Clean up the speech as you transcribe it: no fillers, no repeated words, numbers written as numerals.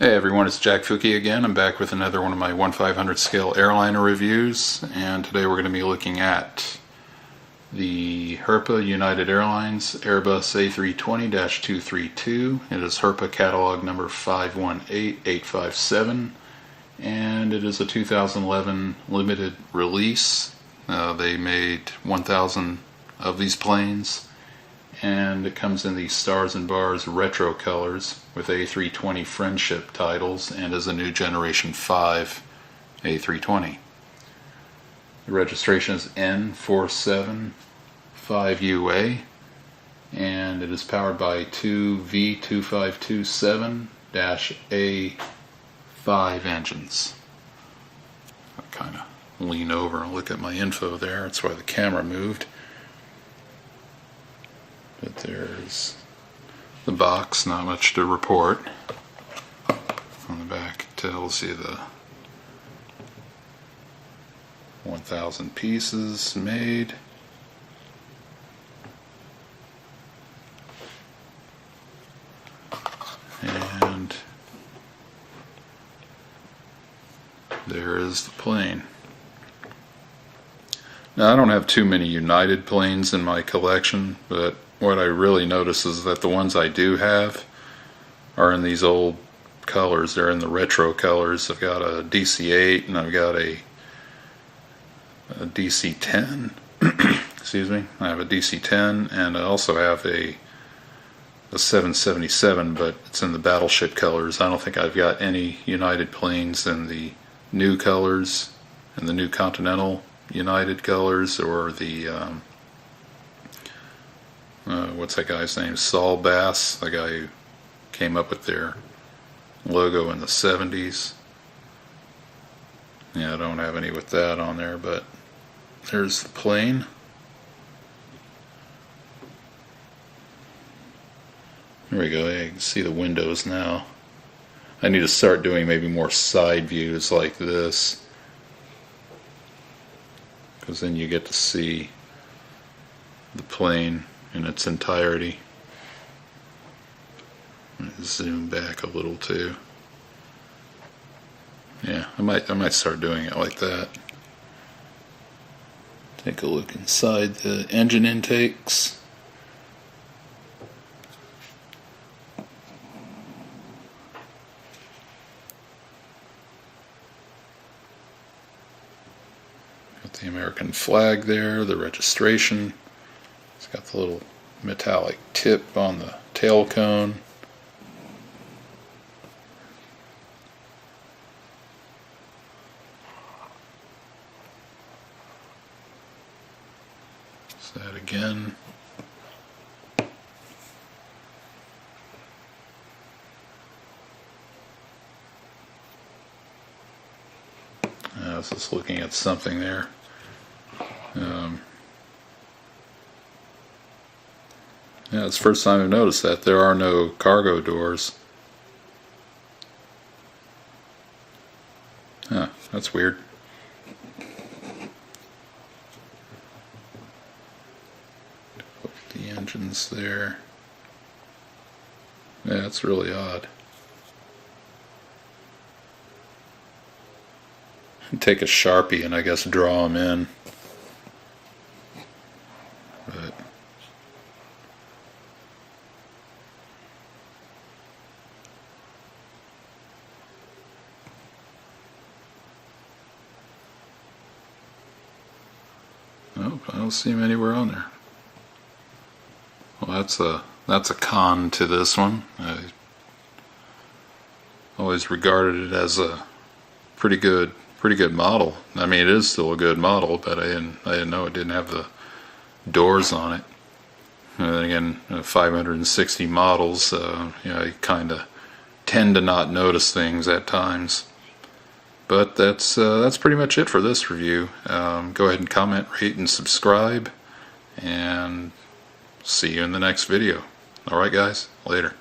Hey everyone, it's Jack Fuki again. I'm back with another one of my 1/500 scale airliner reviews, and today we're going to be looking at the Herpa United Airlines Airbus A320-232. It is Herpa catalog number 518857, and it is a 2011 limited release. They made 1,000 of these planes, and it comes in the Stars and Bars retro colors with A320 friendship titles and is a new generation 5 A320. The registration is N475UA, and it is powered by two V2527-A5 engines. I kind of lean over and look at my info there, that's why the camera moved. But there's the box, not much to report. On the back it tells you the 1,000 pieces made. And there is the plane. Now I don't have too many United planes in my collection, but what I really notice is that the ones I do have are in these old colors. They're in the retro colors. I've got a DC-8 and I've got a DC-10. Excuse me. I have a DC-10 and I also have a 777, but it's in the battleship colors. I don't think I've got any United planes in the new colors, in the new Continental United colors, or the what's that guy's name? Saul Bass, the guy who came up with their logo in the 70s. Yeah, I don't have any with that on there, but there's the plane. There we go. You can see the windows now. I need to start doing maybe more side views like this, because then you get to see the plane in its entirety. Zoom back a little too. Yeah, I might start doing it like that. Take a look inside the engine intakes. Got the American flag there, the registration. It's got the little metallic tip on the tail cone. So that again. I was just looking at something there. Yeah, it's the first time I've noticed that there are no cargo doors. Huh, that's weird. Put the engines there. Yeah, that's really odd. Take a Sharpie and I guess draw them in. But nope, I don't see him anywhere on there. Well, that's a con to this one. I always regarded it as a pretty good model. I mean, it is still a good model, but I didn't know it didn't have the doors on it. And then again, 560 models, you know, I kind of tend to not notice things at times. But that's pretty much it for this review. Go ahead and comment, rate, and subscribe, and see you in the next video. Alright guys, later.